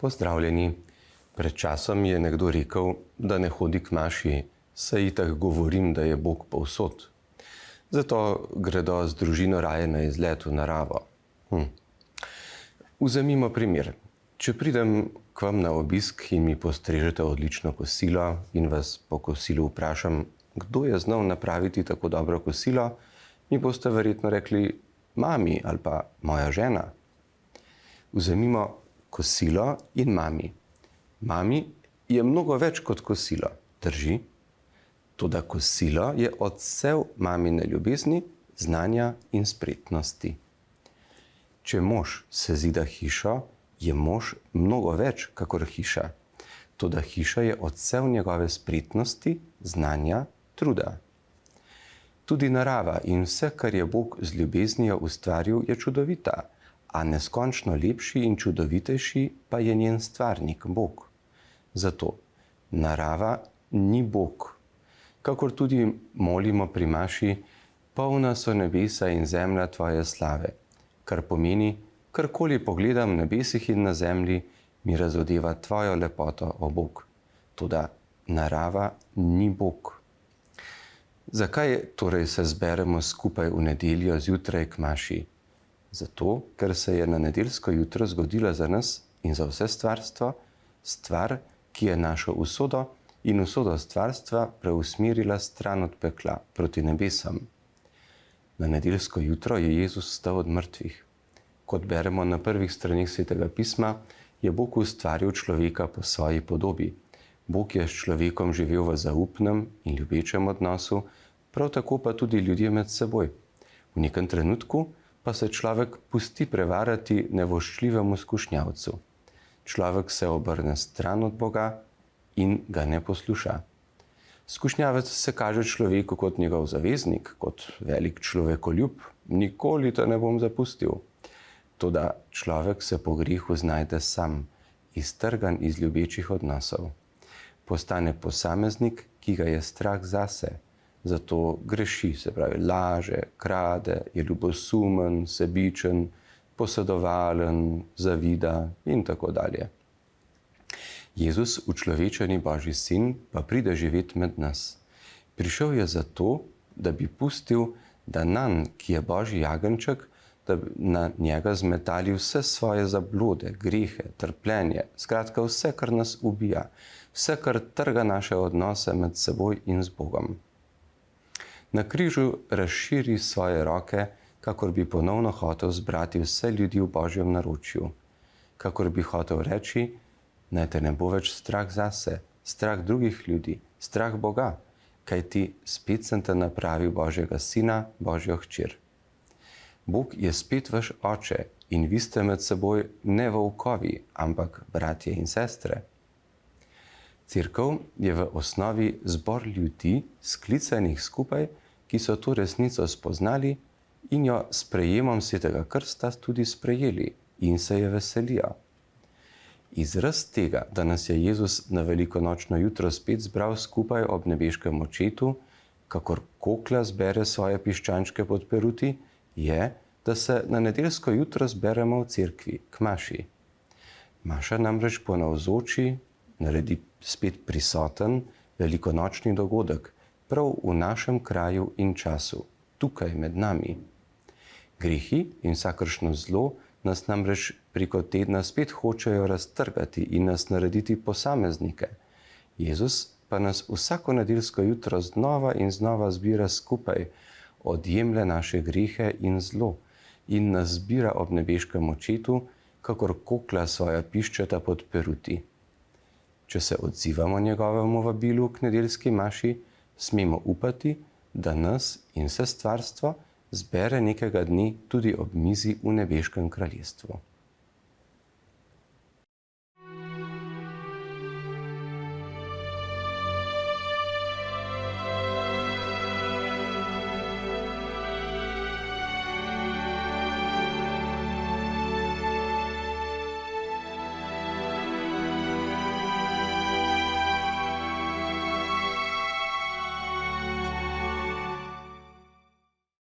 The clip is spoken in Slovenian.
Pozdravljeni. Pred časom je nekdo rekel, da ne hodi k maši, saj itak govorim, da je Bog povsod. Zato gredo z družino raje na izlet v naravo. Vzemimo primer. Če pridem k vam na obisk in mi postrežete odlično kosilo in vas po kosilu vprašam, kdo je znal napraviti tako dobro kosilo, mi boste verjetno rekli mami ali pa moja žena. Vzemimo kosilo in mami. Mami je mnogo več kot kosilo, drži? Toda kosilo je odsev mamine ljubezni, znanja in spretnosti. Če mož sezida hišo, je mož mnogo več kakor hiša. Toda hiša je odsev njegove spretnosti, znanja, truda. Tudi narava in vse, kar je Bog z ljubeznijo ustvaril, je čudovita, a neskončno lepši in čudovitejši pa je njen stvarnik, Bog. Zato narava ni Bog. Kakor tudi molimo pri maši, polna so nebesa in zemlja tvoje slave, kar pomeni, karkoli pogledam v nebesih in na zemlji, mi razodeva tvojo lepoto, o Bog. Toda narava ni Bog. Zakaj torej se zberemo skupaj v nedeljo zjutraj k maši? Zato, ker se je na nedeljsko jutro zgodila za nas in za vse stvarstvo stvar, ki je našo usodo in usodo stvarstva preusmerila stran od pekla proti nebesam. Na nedeljsko jutro je Jezus vstal od mrtvih. Kot beremo na prvih straneh Svetega pisma, je Bog ustvaril človeka po svoji podobi. Bog je s človekom živel v zaupnem in ljubečem odnosu, prav tako pa tudi ljudje med seboj. V nekem trenutku pa se človek pusti prevarati nevoščljivemu skušnjavcu. Človek se obrne stran od Boga in ga ne posluša. Skušnjavec se kaže človeku kot njegov zaveznik, kot velik človekoljub, nikoli te ne bom zapustil. Toda človek se po grehu znajde sam, iztrgan iz ljubečih odnosov. Postane posameznik, ki ga je strah zase, zato greši, se pravi laže, krade, je ljubosumen, sebičen, posedovalen, zavida in tako dalje. Jezus, učlovečeni Božji sin, pa pride živeti med nas. Prišel je zato, da bi pustil, da nanj, ki je Božji jagenjček, da bi na njega zmetali vse svoje zablode, grehe, trpljenje, skratka vse, kar nas ubija, vse, kar trga naše odnose med seboj in z Bogom. Na križu razširi svoje roke, kakor bi ponovno hotel zbrati vse ljudi v Božjem naročju. Kakor bi hotel reči, naj te ne bo več strah zase, strah drugih ljudi, strah Boga, kajti spet sem te napravil Božjega sina, Božjo hčer. Bog je spet vaš oče in vi ste med seboj ne volkovi, ampak bratje in sestre. Cerkev je v osnovi zbor ljudi, sklicanih skupaj, ki so to resnico spoznali in jo s sprejemom Svetega krsta tudi sprejeli in se je veselijo. Izraz tega, da nas je Jezus na velikonočno jutro spet zbral skupaj ob nebeškem očetu, kakor kokla zbere svoje piščančke pod peruti, je, da se na nedeljsko jutro zberemo v cerkvi, k maši. Maša namreč ponavzoči, naredi spet prisoten velikonočni dogodek, prav v našem kraju in času, tukaj med nami. Grehi in vsakršno zlo nas namreč preko tedna spet hočejo raztrgati in nas narediti posameznike. Jezus pa nas vsako nedeljsko jutro znova in znova zbira skupaj, odjemlje naše grehe in zlo in nas zbira ob nebeškem očetu, kakor kokla svoja piščeta pod peruti. Če se odzivamo njegovemu vabilu k nedeljski maši, smemo upati, da nas in vse stvarstvo zbere nekega dne tudi ob mizi v nebeškem kraljestvu.